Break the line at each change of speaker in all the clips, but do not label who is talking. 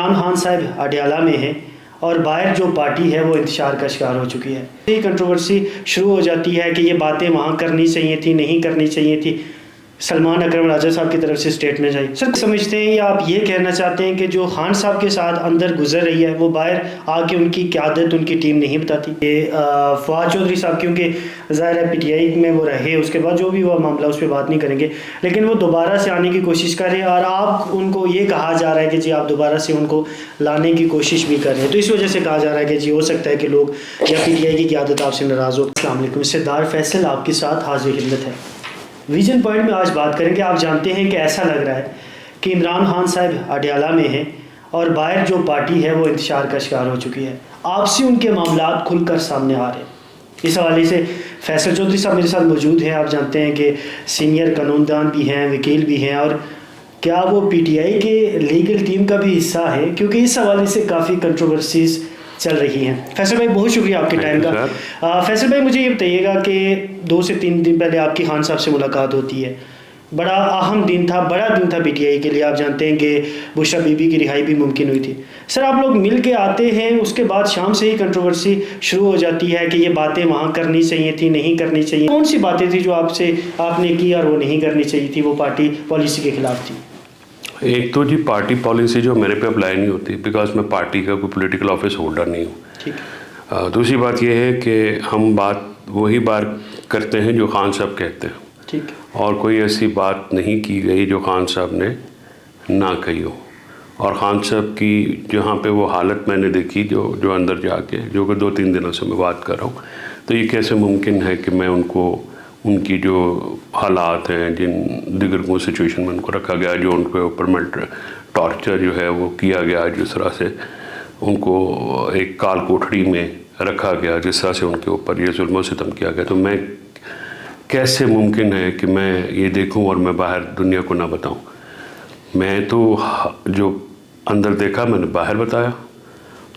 इमरान खान साहब अडयाला में हैं और बाहर जो पार्टी है वो इंतशार का शिकार हो चुकी है। ये कंट्रोवर्सी शुरू हो जाती है कि ये बातें वहाँ करनी चाहिए थी, नहीं करनी चाहिए थी। सलमान अकरम राजा साहब की तरफ से स्टेटमेंट आई। सर समझते हैं या आप ये कहना चाहते हैं कि जो खान साहब के साथ अंदर गुजर रही है वो बाहर आके उनकी क़यादत उनकी टीम नहीं बताती? ये फवाद चौधरी साहब क्योंकि ज़ाहिर है PTI में वो रहे, उसके बाद जो भी हुआ मामला उस पर बात नहीं करेंगे, लेकिन वो दोबारा से आने की कोशिश कर रहे हैं और आप उनको ये कहा जा रहा है कि जी आप दोबारा से उनको लाने की कोशिश भी कर रहे हैं। तो इस वजह से कहा जा रहा है कि जी हो सकता है कि लोग या PTI की क़यादत आपसे नाराज़ हो। अस्सलाम वालेकुम, सिद्धार्थ फैसल आपके साथ हाजिर खिदमत है। विजन पॉइंट में आज बात करेंगे। आप जानते हैं कि ऐसा लग रहा है कि इमरान खान साहब अडयाला में हैं और बाहर जो पार्टी है वो इंतशार का शिकार हो चुकी है। आपसे उनके मामलात खुलकर सामने आ रहे हैं। इस हवाले से फैसल चौधरी साहब मेरे साथ मौजूद हैं। आप जानते हैं कि सीनियर कानूनदान भी हैं, वकील भी हैं, और क्या वो PTI के लीगल टीम का भी हिस्सा है, क्योंकि इस हवाले से काफ़ी कंट्रोवर्सीज चल रही हैं। फैसल भाई बहुत शुक्रिया आपके टाइम का। फैसल भाई मुझे ये बताइएगा कि 2 से 3 दिन पहले आपकी खान साहब से मुलाकात होती है। बड़ा अहम दिन था, बड़ा दिन था PTI के लिए। आप जानते हैं कि बुशरा बीबी की रिहाई भी मुमकिन हुई थी। सर आप लोग मिल के आते हैं, उसके बाद शाम से ही कंट्रोवर्सी शुरू हो जाती है कि ये बातें वहाँ करनी चाहिए थी, नहीं करनी चाहिए। कौन सी बातें थी जो आपने की और वो नहीं करनी चाहिए थी, वो पार्टी पॉलिसी के खिलाफ थी?
एक तो जी पार्टी पॉलिसी जो मेरे पे अप्लाई नहीं होती, बिकॉज मैं पार्टी का कोई पॉलिटिकल ऑफिस होल्डर नहीं हूँ।
ठीक।
दूसरी बात यह है कि हम वही बात करते हैं जो खान साहब कहते हैं।
ठीक।
और कोई ऐसी बात नहीं की गई जो खान साहब ने ना कही हो। और खान साहब की जहाँ पे वो हालत मैंने देखी जो अंदर जाके, जो कि 2-3 दिनों से मैं बात कर रहा हूँ, तो ये कैसे मुमकिन है कि मैं उनकी जो हालात हैं, जिन दिगर को सिचुएशन में उनको रखा गया, जो उनके ऊपर टॉर्चर जो है वो किया गया, जिस तरह से उनको एक काल कोठड़ी में रखा गया, जिस तरह से उनके ऊपर ये जुल्म सितम किया गया, तो मैं कैसे मुमकिन है कि मैं ये देखूं और मैं बाहर दुनिया को ना बताऊं? मैं तो जो अंदर देखा मैंने बाहर बताया,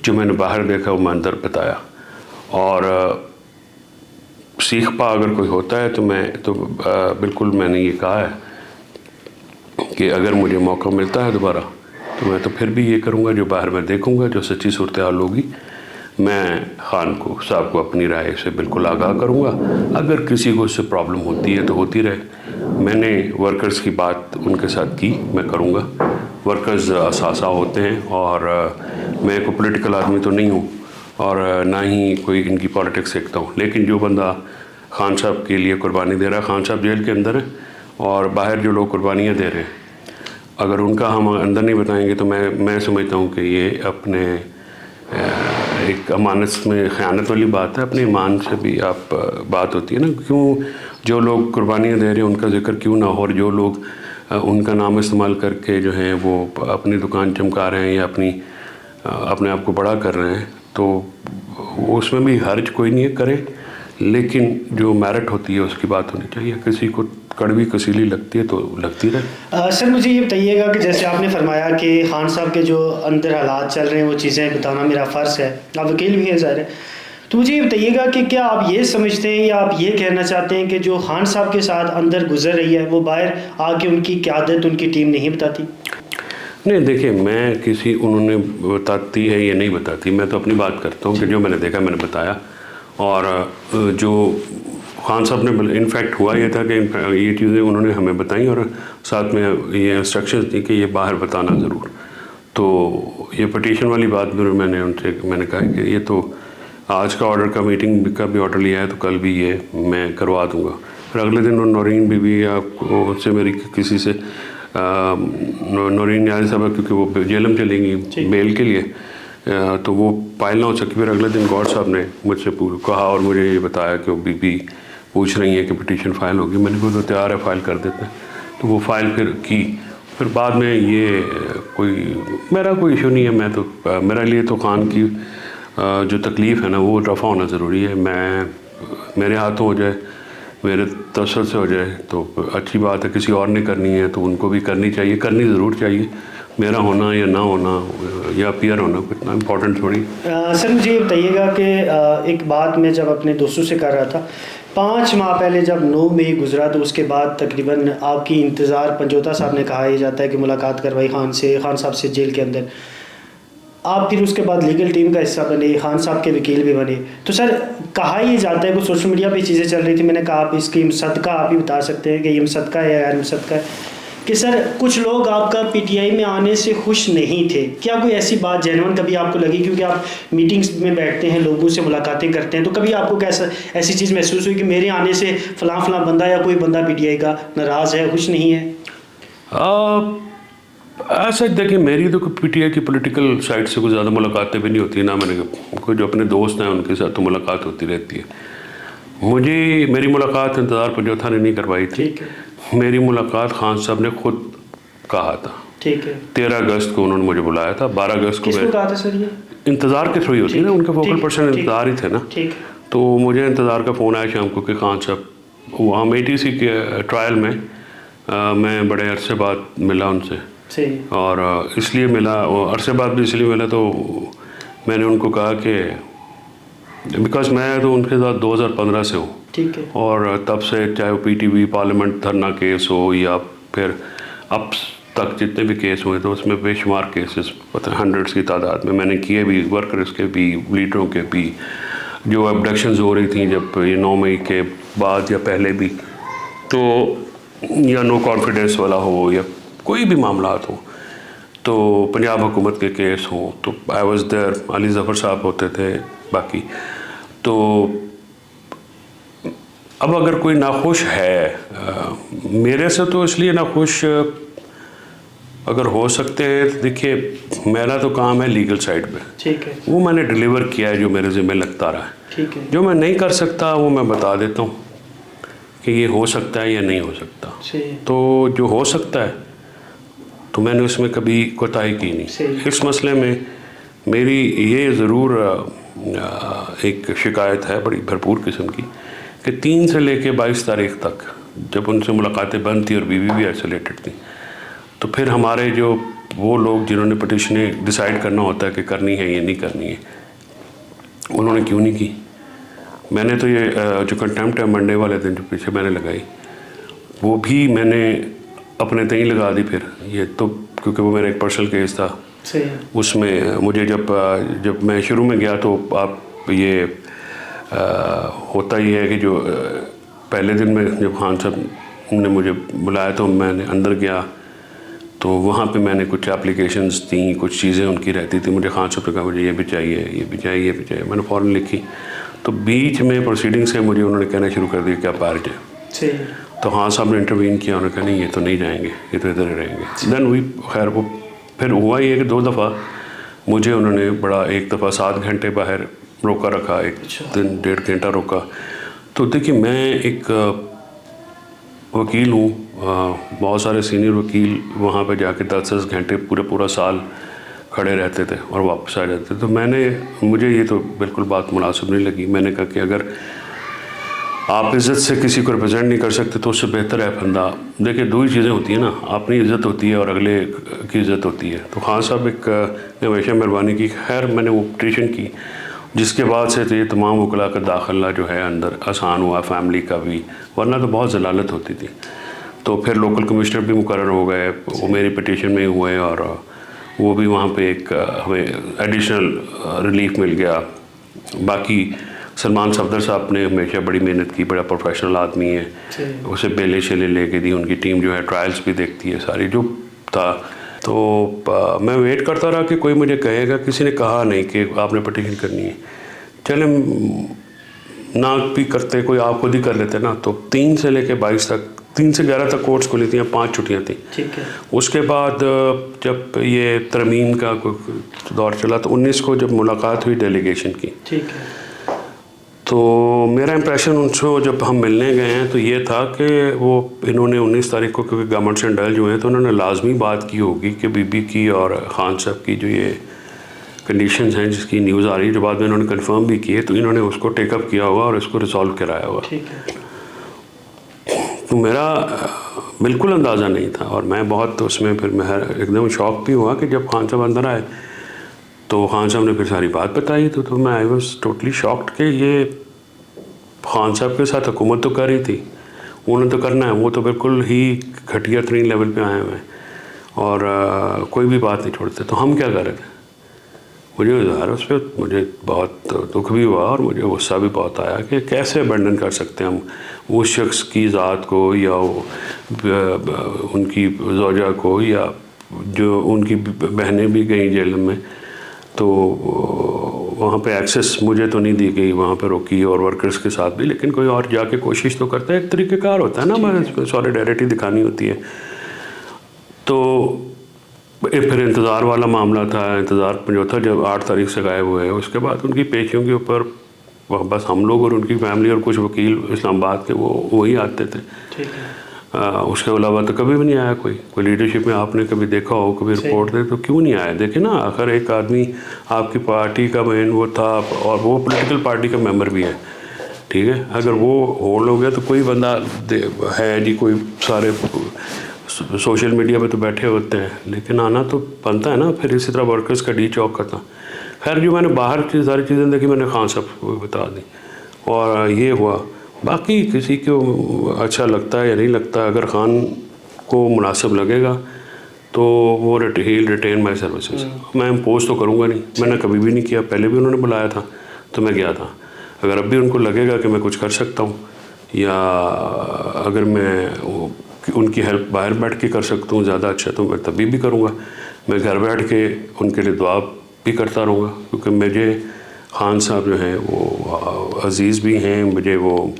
जो मैंने बाहर देखा वो मैं अंदर बताया। और सीख पा अगर कोई होता है तो बिल्कुल मैंने ये कहा है कि अगर मुझे मौका मिलता है दोबारा तो मैं तो फिर भी ये करूँगा जो बाहर मैं देखूँगा, जो सच्ची सूरत हाल होगी, मैं खान साहब को अपनी राय से बिल्कुल आगाह करूँगा। अगर किसी को इससे प्रॉब्लम होती है तो होती रहे। मैंने वर्कर्स की बात उनके साथ की, मैं करूँगा। वर्कर्स असासा होते हैं और मैं कोई पॉलिटिकल आदमी तो नहीं हूँ और ना ही कोई इनकी पॉलिटिक्स देखता हूँ, लेकिन जो बंदा खान साहब के लिए कुर्बानी दे रहा है, खान साहब जेल के अंदर है और बाहर जो लोग कुर्बानियाँ दे रहे हैं, अगर उनका हम अंदर नहीं बताएंगे तो मैं समझता हूँ कि ये अपने एक अमानत में ख़यानत वाली बात है। अपने ईमान से भी आप बात होती है ना, क्यों जो लोग कुर्बानियाँ दे रहे हैं उनका जिक्र क्यों ना हो, और जो लोग उनका नाम इस्तेमाल करके जो हैं वो अपनी दुकान चमका रहे हैं या अपने आप को बड़ा कर रहे हैं, तो उसमें भी हर्ज कोई नहीं है, करे, लेकिन जो मेरिट होती है उसकी बात होनी चाहिए। किसी को कड़वी कसीली लगती है तो लगती रहे।
सर मुझे ये बताइएगा कि जैसे आपने फरमाया कि खान साहब के जो अंदर हालात चल रहे हैं वो चीज़ें बताना मेरा फ़र्ज़ है, आप वकील भी हैं ज़ाहिर है, तो मुझे ये बताइएगा कि क्या आप ये समझते हैं या आप ये कहना चाहते हैं कि जो खान साहब के साथ अंदर गुजर रही है वो बाहर आके उनकी क़यादत उनकी टीम नहीं बताती?
नहीं, देखिए, मैं उन्होंने बताती है या नहीं बताती, मैं तो अपनी बात करता हूँ कि जो मैंने देखा मैंने बताया। और जो खान साहब ने इनफैक्ट हुआ ये था कि ये चीज़ें उन्होंने हमें बताई और साथ में ये इंस्ट्रक्शंस दी कि ये बाहर बताना ज़रूर। तो ये पटिशन वाली बात भी मैंने कहा कि ये तो आज का ऑर्डर का मीटिंग का भी ऑर्डर लिया है, तो कल भी ये मैं करवा दूँगा। फिर अगले दिन नौरीन बीबी उससे मेरी किसी से नौरीन याद साहब, क्योंकि वो जेलम चलेंगी बेल के लिए, तो वो फाइल ना हो सकी। फिर अगले दिन गौर साहब ने मुझसे कहा और मुझे ये बताया कि वो बीबी पूछ रही है कि पिटीशन फ़ाइल होगी। मैंने कहा तो तैयार है, फ़ाइल कर देते हैं। तो वो फ़ाइल फिर की। फिर बाद में ये मेरा कोई इशू नहीं है, मैं तो मेरे लिए तो खान की जो तकलीफ़ है ना वो रफ़ा होना ज़रूरी है। मेरे हाथों हो जाए, मेरे तसर से हो जाए तो अच्छी बात है। किसी और ने करनी है तो उनको भी करनी चाहिए, करनी ज़रूर चाहिए। मेरा होना या ना होना या पीयर होना कितना इम्पोर्टेंट थोड़ी।
सर मुझे ये बताइएगा कि एक बात मैं जब अपने दोस्तों से कर रहा था, 5 माह पहले जब 9 मई गुजरा तो उसके बाद तकरीबन आपकी इंतज़ार पंजोता साहब ने कहा ही जाता है कि मुलाकात करवाई खान साहब से जेल के अंदर। आप फिर उसके बाद लीगल टीम का हिस्सा बने, खान साहब के वकील भी बने, तो सर कहा ये जाता है, कुछ सोशल मीडिया पे चीज़ें चल रही थी, मैंने कहा आप इसकी मुसद्दका आप ही बता सकते हैं कि ये मुसद्दका है या गैर मुसद्दका है, कि सर कुछ लोग आपका पीटीआई में आने से खुश नहीं थे, क्या कोई ऐसी बात जेन्युइन कभी आपको लगी, क्योंकि आप मीटिंग्स में बैठते हैं, लोगों से मुलाकातें करते हैं, तो कभी आपको कैसा ऐसी चीज़ महसूस हुई कि मेरे आने से फ़लाँ बंदा या कोई बंदा पीटीआई का नाराज़ है, खुश नहीं है?
ऐसा देखिए, मेरी तो पीटीआई की पॉलिटिकल साइड से कुछ ज़्यादा मुलाकातें भी नहीं होती, ना मैंने कोई जो अपने दोस्त हैं उनके साथ तो मुलाकात होती रहती है। मेरी मुलाकात इंतज़ार पंजोथा ने नहीं करवाई थी, मेरी मुलाकात खान साहब ने खुद कहा था।
ठीक है।
13 अगस्त को उन्होंने मुझे बुलाया था, 12 अगस्त को
किसको कहा था सर ये?
इंतज़ार के थ्रू ही होती है ना, उनके फोकल पर्सन इंतज़ार ही थे ना। तो मुझे इंतज़ार का फ़ोन आया शाम को कि खान साहब, वहाँ ATC के ट्रायल में मैं बड़े अरसे बाद मिला उनसे, और इसलिए मिला, अरसे बाद भी इसलिए मिला, तो मैंने उनको कहा कि बिकॉज मैं तो उनके साथ 2015 से हूँ,
ठीक है, और
तब से चाहे वो PTV पार्लियामेंट धरना केस हो या फिर अब तक जितने भी केस हुए तो उसमें बेशुमार केसेस, पता है, हंड्रेड्स की तादाद में मैंने किए भी, वर्कर्स के भी, लीडरों के भी, जो एब्डक्शंस हो रही थी जब ये 9 मई के बाद या पहले भी, तो या नो कॉन्फिडेंस वाला हो या कोई भी मामला हो, तो पंजाब हुकूमत के केस हों, तो I was there, Ali Zafar साहब होते थे, बाकी तो अब अगर कोई नाखुश है मेरे से, तो इसलिए नाखुश अगर हो सकते हैं, तो देखिए मेरा तो काम है लीगल साइड पे, ठीक है, वो मैंने डिलीवर किया है जो मेरे ज़िम्मे लगता रहा है, ठीक है, जो मैं नहीं कर सकता वो मैं बता देता हूँ कि ये हो सकता है या नहीं हो सकता, तो जो हो सकता है तो मैंने उसमें कभी कोताही की नहीं। इस मसले में मेरी ये ज़रूर एक शिकायत है बड़ी भरपूर किस्म की कि 3 से लेके 22 तारीख तक जब उनसे मुलाकातें बंद थी और बीवी भी आइसोलेटेड थी, तो फिर हमारे जो वो लोग जिन्होंने पिटिशनें डिसाइड करना होता है कि करनी है या नहीं करनी है, उन्होंने क्यों नहीं की। मैंने तो ये जो कंटेम्प्ट है मंडे वाले दिन जो पीछे मैंने लगाई, वो भी मैंने अपने तय लगा दी फिर, ये तो क्योंकि वो मेरा एक पर्सनल केस था, उसमें मुझे जब मैं शुरू में गया तो आप ये होता ही है कि जो पहले दिन में जब खान साहब ने मुझे बुलाया तो मैंने अंदर गया, तो वहाँ पे मैंने कुछ एप्लीकेशंस दी, कुछ चीज़ें उनकी रहती थी, मुझे खान साहब ने कहा मुझे ये भी चाहिए, ये भी चाहिए, ये भी चाहिए, मैंने फ़ौरन लिखी, तो बीच में प्रोसीडिंग से मुझे उन्होंने कहना शुरू कर दिया कि आप बाहर जाए, तो खान साहब ने इंटरवीन किया, उन्होंने कहा नहीं ये तो नहीं जाएंगे, ये तो इधर ही रहेंगे। देन हुई खैर, वो फिर हुआ ये कि 2 दफ़ा मुझे उन्होंने बड़ा, एक दफ़ा 7 घंटे बाहर रोका रखा, एक दिन 1.5 घंटा रोका। तो देखिए मैं एक वकील हूँ, बहुत सारे सीनियर वकील वहाँ पे जाके 10-10 घंटे पूरा साल खड़े रहते थे और वापस आ जाते, तो मुझे ये तो बिल्कुल बात मुनासिब नहीं लगी। मैंने कहा कि अगर आप इज़्ज़त से किसी को रिप्रेजेंट नहीं कर सकते तो उससे बेहतर है बंदा, देखिए 2 ही चीज़ें होती हैं ना, अपनी इज़्ज़त होती है और अगले की इज़्ज़त होती है। तो खान साहब ने हमेशा मेहरबानी की, खैर मैंने वो पिटीशन की, जिसके बाद से तो ये तमाम वकला का दाखिला जो है अंदर आसान हुआ, फैमिली का भी, वरना तो बहुत ज़लालत होती थी। तो फिर लोकल कमिश्नर भी मुकर्रर हो गए, वो मेरी पिटीशन में हुए, और वो भी वहाँ पे एक हमें एडिशनल रिलीफ मिल गया। बाकी सलमान सफदर साहब ने हमेशा बड़ी मेहनत की, बड़ा प्रोफेशनल आदमी है, उसे बेले शेले लेके दी, उनकी टीम जो है ट्रायल्स भी देखती है सारी, जो था। तो मैं वेट करता रहा कि कोई मुझे कहेगा, किसी ने कहा नहीं कि आपने पिटीशन करनी है, चले ना भी करते, कोई आप खुद ही कर लेते ना। तो 3 से लेके 22 तक, 3 से 11 तक कोर्ट्स खुली थी, 5 छुट्टियाँ थी, ठीक है। उसके बाद जब ये तरमीम का दौर चला तो 19 को जब मुलाकात हुई डेलीगेशन की, ठीक है, तो मेरा इंप्रेशन उनसे जब हम मिलने गए हैं तो ये था कि वो इन्होंने 19 तारीख को, क्योंकि गवर्नमेंट से इंडल्ज हुए हैं, तो उन्होंने लाजमी बात की होगी कि बीबी की और ख़ान साहब की जो ये कंडीशंस हैं जिसकी न्यूज़ आ रही है, जो बाद में इन्होंने कंफर्म भी किए, तो इन्होंने उसको टेकअप किया होगा और इसको रिजॉल्व कराया होगा, ठीक है। तो मेरा बिल्कुल अंदाज़ा नहीं था, और मैं बहुत उसमें फिर मैं एकदम शॉक भी हुआ कि जब खान साहब अंदर आए तो खान साहब ने फिर सारी बात बताई, तो मैं आई वॉज टोटली शॉक्ड कि ये खान साहब के साथ हुकूमत तो कर रही थी, उन्होंने तो करना है, वो तो बिल्कुल ही घटिया तरीन लेवल पे आए हुए हैं और कोई भी बात नहीं छोड़ते। तो हम क्या कर रहे थे? मुझे ज़ाहिर उस पर मुझे बहुत दुख भी हुआ और मुझे गुस्सा भी बहुत आया कि कैसे अबेंडन कर सकते हैं हम उस शख्स की ज़ात को या उनकी ज़ौजा को, या जो उनकी बहनें भी गई जेल में, तो वहाँ पे एक्सेस मुझे तो नहीं दी गई, वहाँ पे रोकी और वर्कर्स के साथ भी, लेकिन कोई और जाके कोशिश तो करता है, एक तरीक़ेकार होता है ना, हमारे सॉलिडेरिटी दिखानी होती है। तो फिर इंतज़ार वाला मामला था, इंतज़ार जो था जब 8 तारीख से गायब हुए, उसके बाद उनकी पेशियों के ऊपर बस हम लोग और उनकी फैमिली और कुछ वकील इस्लामाबाद के वो वही आते थे।
ठीक है।
उसके अलावा तो कभी भी नहीं आया कोई लीडरशिप में आपने कभी देखा हो, कभी रिपोर्ट दे तो क्यों नहीं आया? देखे ना, आखिर एक आदमी आपकी पार्टी का मेन वो था और वो पॉलिटिकल पार्टी का मेंबर भी है, ठीक है। अगर वो होल्ड हो गया तो कोई बंदा है जी, कोई सारे सोशल मीडिया पे तो बैठे होते हैं, लेकिन आना तो बनता है ना। फिर इसी तरह वर्कर्स का डी चौक का था। खैर जो मैंने बाहर की सारी चीज़ें देखी मैंने खान साहब को बता दी और ये हुआ। बाकी किसी को अच्छा लगता है या नहीं लगता, अगर खान को मुनासिब लगेगा तो वो हील रिटेन माई सर्विसेज। मैं इम्पोज तो करूँगा नहीं, मैंने कभी भी नहीं किया, पहले भी उन्होंने बुलाया था तो मैं गया था। अगर अब भी उनको लगेगा कि मैं कुछ कर सकता हूँ या अगर मैं उनकी हेल्प बाहर बैठ के कर सकता हूँ ज़्यादा अच्छा, तो मैं तभी भी करूँगा। मैं घर बैठ के उनके लिए दुआ भी करता रहूँगा, क्योंकि मुझे खान साहब जो हैं वो अज़ीज़ भी हैं, मुझे वो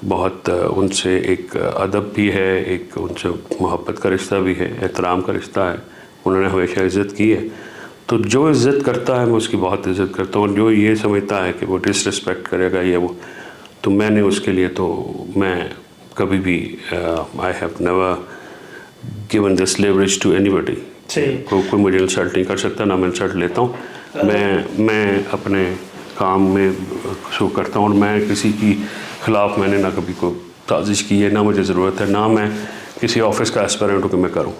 बहुत उनसे एक अदब भी है, एक उनसे मोहब्बत का रिश्ता भी है, एहतराम का रिश्ता है, उन्होंने हमेशा इज़्ज़त की है। तो जो इज़्ज़त करता है मैं उसकी बहुत इज़्ज़त करता हूँ, और जो ये समझता है कि वो डिसरिस्पेक्ट करेगा ये वो, तो मैंने उसके लिए तो मैं कभी भी I have never given this leverage to anybody. कोई मुझे इंसल्ट नहीं कर सकता, ना मैं इंसल्ट लेता हूँ। मैं अपने काम में शो करता हूँ और मैं किसी की ख़िलाफ़ मैंने ना कभी को साजिश की है, ना मुझे ज़रूरत है, ना मैं किसी ऑफिस का एस्पिरेंट हूँ कि मैं करूँ।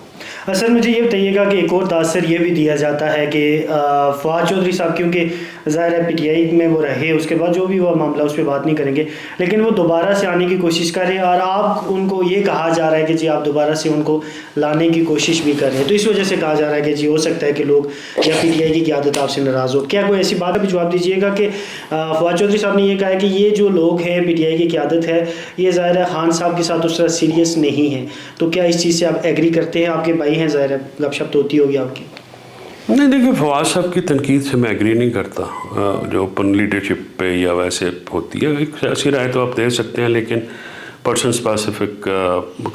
सर मुझे ये बताइएगा कि एक और दाद सर ये भी दिया जाता है कि फवाद चौधरी साहब, क्योंकि ज़ाहिर है पीटीआई में वो रहे, उसके बाद जो भी हुआ मामला उस पर बात नहीं करेंगे, लेकिन वो दोबारा से आने की कोशिश कर रहे हैं और आप उनको ये कहा जा रहा है कि जी आप दोबारा से उनको लाने की कोशिश भी कर रहे हैं, तो इस वजह से कहा जा रहा है कि जी हो सकता है कि लोग या पीटीआई की क़यादत आपसे नाराज़ हो। क्या कोई ऐसी बात है? जवाब दीजिएगा कि फवाद चौधरी साहब ने ये कहा है कि ये जो लोग हैं पीटीआई की क़यादत है, ये ज़ाहिर है खान साहब के साथ उस तरह सीरियस नहीं है, तो क्या इस चीज़ से आप एग्री करते हैं? आपके भाई हैं, ज़ाहिर है गपशप तो होती होगी आपकी।
नहीं, देखिए फवाद साहब की तनकीद से मैं एग्री नहीं करता, जो ओपन लीडरशिप पे या वैसे होती है। एक ऐसी राय तो आप दे सकते हैं, लेकिन पर्सन स्पेसिफिक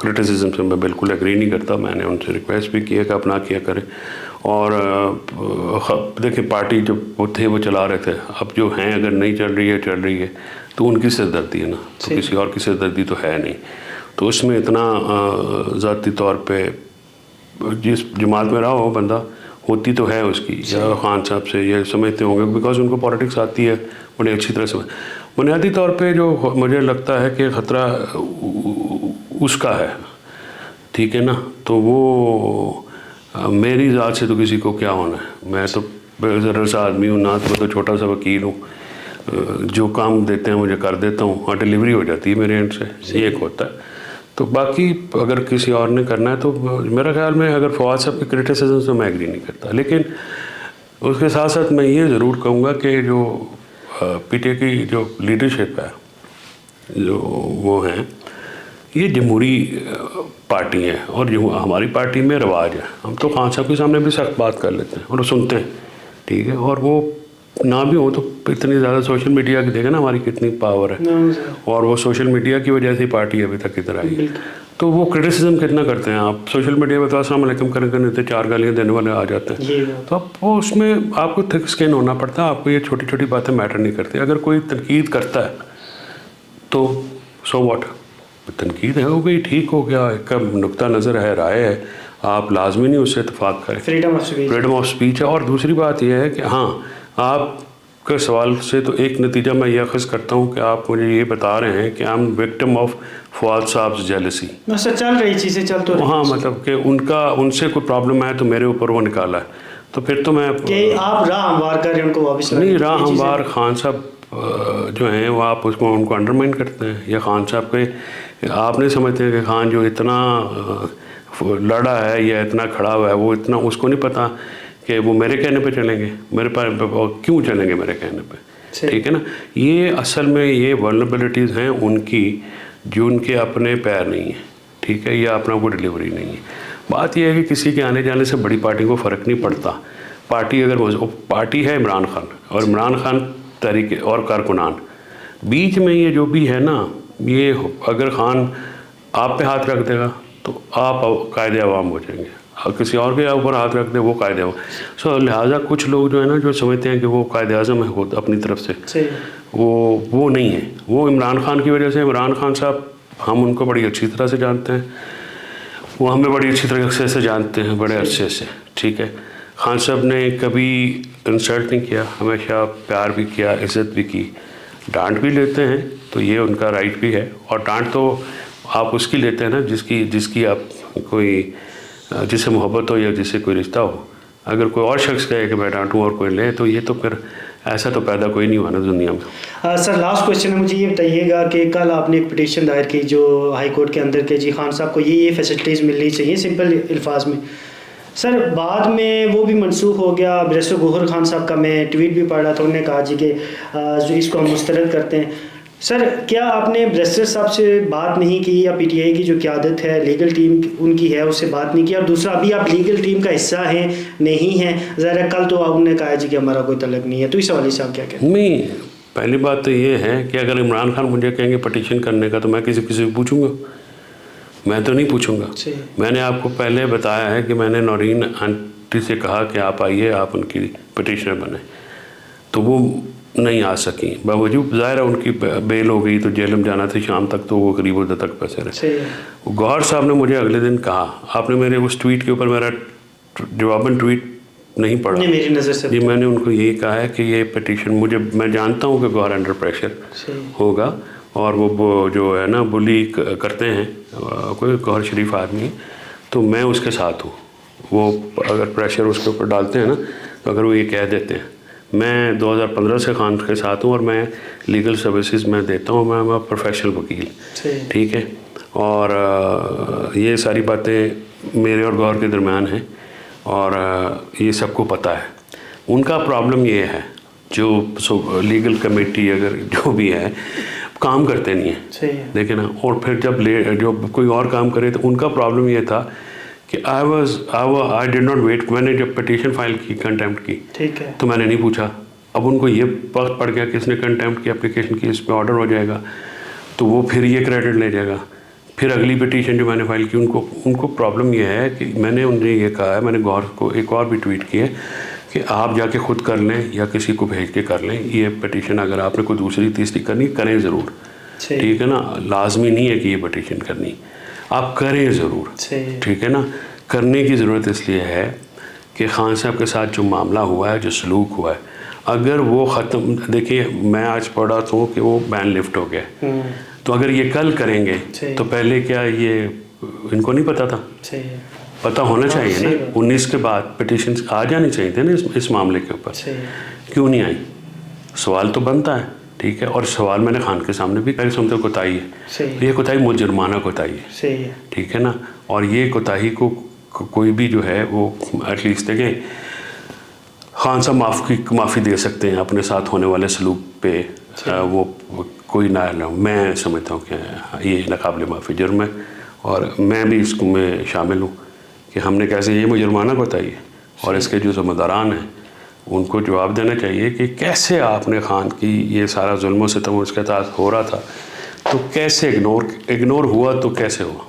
क्रिटिसिज्म से मैं बिल्कुल एग्री नहीं करता। मैंने उनसे रिक्वेस्ट भी किया कि आप ना किया करें। और देखिए पार्टी जो वो थे वो चला रहे थे, अब जो हैं अगर नहीं चल रही है तो उनकी सिरदर्दी है ना, तो किसी और की सिरदर्दी तो है नहीं। तो उसमें इतना ज़ाती तौर पर जिस जमात में रहा हो बंदा होती तो है उसकी, या खान साहब से ये समझते होंगे बिकॉज उनको पॉलिटिक्स आती है बड़ी अच्छी तरह से। बुनियादी तौर पे जो मुझे लगता है कि ख़तरा उसका है, ठीक है ना, तो वो मेरी ज़ात से तो किसी को क्या होना है। मैं तो ज़रा सा आदमी हूँ ना, तो छोटा सा वकील हूँ, जो काम देते हैं मुझे कर देता हूँ और डिलीवरी हो जाती है मेरे एंड से, ये एक होता है। तो बाकी अगर किसी और ने करना है तो मेरा ख्याल में अगर फवाद साहब की क्रिटिसिज्म से मैं एग्री नहीं करता, लेकिन उसके साथ साथ मैं ये ज़रूर कहूँगा कि जो पीटीआई की जो लीडरशिप है, जो वो हैं, ये जमहूरी पार्टी है और जो हमारी पार्टी में रिवाज है, हम तो खान साहब के सामने भी सख्त बात कर लेते हैं और सुनते हैं, ठीक है। और वो ना भी हो तो इतनी ज़्यादा सोशल मीडिया की देखें ना हमारी कितनी पावर है, और वो सोशल मीडिया की वजह से पार्टी अभी तक इधर आई। तो वो क्रिटिसिज्म कितना करते हैं आप सोशल मीडिया पर, तो अस्सलाम वालेकुम करने तो 4 गालियाँ देने वाले आ जाते हैं। तो अब वो उसमें आपको थिक स्किन होना पड़ता है, आपको ये छोटी छोटी बातें मैटर नहीं करती। अगर कोई तनकीद करता है तो सो व्हाट, तनकीद है हो गई, ठीक हो गया, एक नुक्ता नज़र है, राय है, आप लाजमी नहीं उससे इत्तेफाक करें, फ्रीडम ऑफ स्पीच है। और दूसरी बात यह है कि हाँ, आपके सवाल से तो एक नतीजा मैं यह अख़ज़ करता हूँ कि आप मुझे ये बता रहे हैं कि I am victim of Fawad साहब जेलसी।
चल रही चीज़ें चल तो
हाँ, मतलब कि उनसे कोई प्रॉब्लम है तो मेरे ऊपर वो निकाला है, तो फिर तो मैं
कि आप राह हमवार कर रहे हैं उनको वापस
नहीं, राह हमवार खान साहब जो हैं वो आप उनको अंडरमाइन करते हैं, या खान साहब के आप नहीं समझते हैं कि खान जो इतना लड़ा है या इतना खड़ा हुआ है, वो इतना उसको नहीं पता कि वो मेरे कहने पे चलेंगे, मेरे पास क्यों चलेंगे मेरे कहने पे, ठीक है ना। ये असल में ये वल्नरेबिलिटीज़ हैं उनकी जो उनके अपने पैर नहीं है, ठीक है, या अपना वो डिलीवरी नहीं है। बात यह है कि किसी के आने जाने से बड़ी पार्टी को फ़र्क नहीं पड़ता। पार्टी अगर पार्टी है इमरान खान, और इमरान खान तहरीक और कारकुनान, बीच में ये जो भी है ना, ये अगर खान आप पे हाथ रख देगा तो आप कायदे अवाम हो जाएंगे, और किसी और के ऊपर हाथ रख दे वो कायदे अवाम। सो लिहाजा कुछ लोग जो है ना, जो समझते हैं कि वो कायदे आज़म है खुद अपनी तरफ से, वो नहीं है। वो इमरान खान की वजह से, इमरान खान साहब हम उनको बड़ी अच्छी तरह से जानते हैं, वो हमें बड़ी अच्छी तरह से जानते हैं, बड़े अरसे से, ठीक है। खान साहब ने कभी इंसल्ट नहीं किया, हमेशा प्यार भी किया, इज़्ज़त भी की। डांट भी लेते हैं तो ये उनका राइट भी है, और डांट तो आप उसकी लेते हैं ना जिसकी आप कोई जिससे मोहब्बत हो या जिससे कोई रिश्ता हो। अगर कोई और शख्स कहे कि मैं डांटूँ और कोई ले, तो ये तो फिर ऐसा तो पैदा कोई नहीं हुआ ना दुनिया में।
सर लास्ट क्वेश्चन है, मुझे ये बताइएगा कि कल आपने एक पिटीशन दायर की जो हाई कोर्ट के अंदर के जी खान साहब को ये फैसिलिटीज़ मिलनी चाहिए, सिंपल अल्फाज में। सर बाद में वो भी मनसूख हो गया। बैरिस्टर गौहर खान साहब का मैं ट्वीट भी पढ़ रहा था, उन्होंने कहा जी कि जो इसको हम मुस्तरद करते हैं। सर क्या आपने बैरिस्टर साहब से बात नहीं की, या पीटीआई की जो क़यादत है, लीगल टीम उनकी है, उससे बात नहीं की? और दूसरा, अभी आप लीगल टीम का हिस्सा हैं नहीं हैं, ज़रा कल तो आपने कहा जी कि हमारा कोई तलब नहीं है, तो इस हवाले से आप क्या कहें?
नहीं, पहली बात तो ये है कि अगर इमरान खान मुझे कहेंगे पटिशन करने का, तो मैं किसी से पूछूंगा? मैं तो नहीं पूछूंगा। मैंने आपको पहले बताया है कि मैंने नौरीन आंटी से कहा कि आप आइए, आप उनकी पटिशनर बने, तो वो नहीं आ सकी। बावजूद ज़ाहिर है उनकी बेल हो गई, तो जेल में जाना था शाम तक, तो वो करीब उधर तक फंसे रहे। गौहर साहब ने मुझे अगले दिन कहा, आपने मेरे उस ट्वीट के ऊपर मेरा जवाबन ट्वीट नहीं पढ़ा? नहीं, मेरी नज़र से जी मैंने उनको यही कहा है कि ये पटिशन मैं जानता हूँ कि गौहर अंडर प्रेशर होगा, और वो जो है ना बुली करते हैं, कोई गौहर शरीफ आदमी, तो मैं उसके साथ हूँ। वो अगर प्रेशर उसके ऊपर डालते हैं ना, तो अगर वो ये कह देते हैं, मैं 2015 से खान के साथ हूँ और मैं लीगल सर्विसेज में देता हूँ, मैं प्रोफेशनल वकील, ठीक है। और ये सारी बातें मेरे और गौहर के दरमियान हैं, और ये सबको पता है। उनका प्रॉब्लम ये है, जो लीगल कमेटी अगर जो भी है काम करते नहीं है, देखे ना। और फिर जब कोई और काम करे, तो उनका प्रॉब्लम ये था कि आई डिड नॉट वेट। मैंने जब पिटीशन फाइल की कंटेम्प्ट की, ठीक है, तो मैंने नहीं पूछा। अब उनको ये वक्त पड़ गया कि इसने कंटेम्प्ट की एप्लीकेशन की, इस पर ऑर्डर हो जाएगा, तो वो फिर ये क्रेडिट ले जाएगा। फिर अगली पिटीशन जो मैंने फाइल की, उनको प्रॉब्लम ये है कि मैंने उन्हें ये कहा है, मैंने गौर को एक और भी ट्वीट किया कि आप जाके खुद कर लें या किसी को भेज के कर लें ये पिटीशन। अगर आपने कोई दूसरी तीसरी करनी, करें ज़रूर, ठीक है ना। लाजमी नहीं है कि ये पिटीशन करनी, आप करें ज़रूर, ठीक है ना। करने की ज़रूरत इसलिए है कि खान साहब के साथ जो मामला हुआ है, जो सलूक हुआ है, अगर वो ख़त्म, देखिए मैं आज पढ़ा था कि वो बैन लिफ्ट हो गया, तो अगर ये कल करेंगे तो पहले क्या ये इनको नहीं पता था? पता होना चाहिए ना। 19 के बाद पिटीशन आ जानी चाहिए थे ना इस मामले के ऊपर, क्यों नहीं आई? सवाल तो बनता है, ठीक है। और सवाल मैंने खान के सामने भी पहले समझते कोताही है, ये कोताही मुजुर्माना कोताही है, ठीक है ना। और ये कोताही को कोई भी जो है वो एटलीस्ट देखें, खान साहब माफ़ी दे सकते हैं अपने साथ होने वाले सलूक पे, वो कोई ना, मैं समझता हूँ कि ये नाकाबिल माफ़ी जुर्म है, और मैं भी इसको में शामिल हूँ कि हमने कैसे ये मुजुर्माना कोताही है, और इसके जो ज़िम्मेदारान हैं उनको जवाब देना चाहिए कि कैसे आपने खान की ये सारा जुल्म सितम उसके साथ हो रहा था, तो कैसे इग्नोर हुआ, तो कैसे हुआ?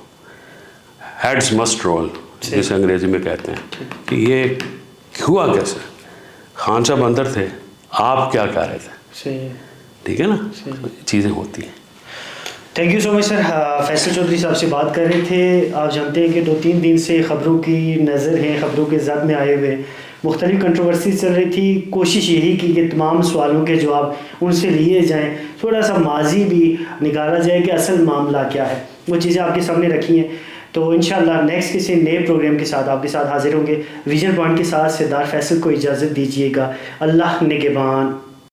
हेड्स मस्ट रोल, जिसे अंग्रेज़ी में कहते हैं, कि ये हुआ कैसे? खान साहब अंदर थे, आप क्या कर रहे थे, ठीक है ना। चीज़ें होती हैं।
Thank you so much sir. Faisal Chaudhry साहब से बात कर रहे थे। आप जानते हैं कि 2-3 दिन से ख़बरों की नज़र है, ख़बरों के ज़द में आए हुए मुख्तलिफ कंट्रोवर्सी चल रही थी। कोशिश यही की कि तमाम सवालों के जवाब उनसे लिए जाएं, थोड़ा सा माजी भी निकाला जाए कि असल मामला क्या है, वो चीज़ें आपके सामने रखी हैं। तो इंशाल्लाह नेक्स्ट किसी नए प्रोग्राम के साथ आपके साथ हाजिर होंगे। विजन पॉइंट के साथ सरदार फैसल को इजाज़त दीजिएगा। अल्लाह निगहबान।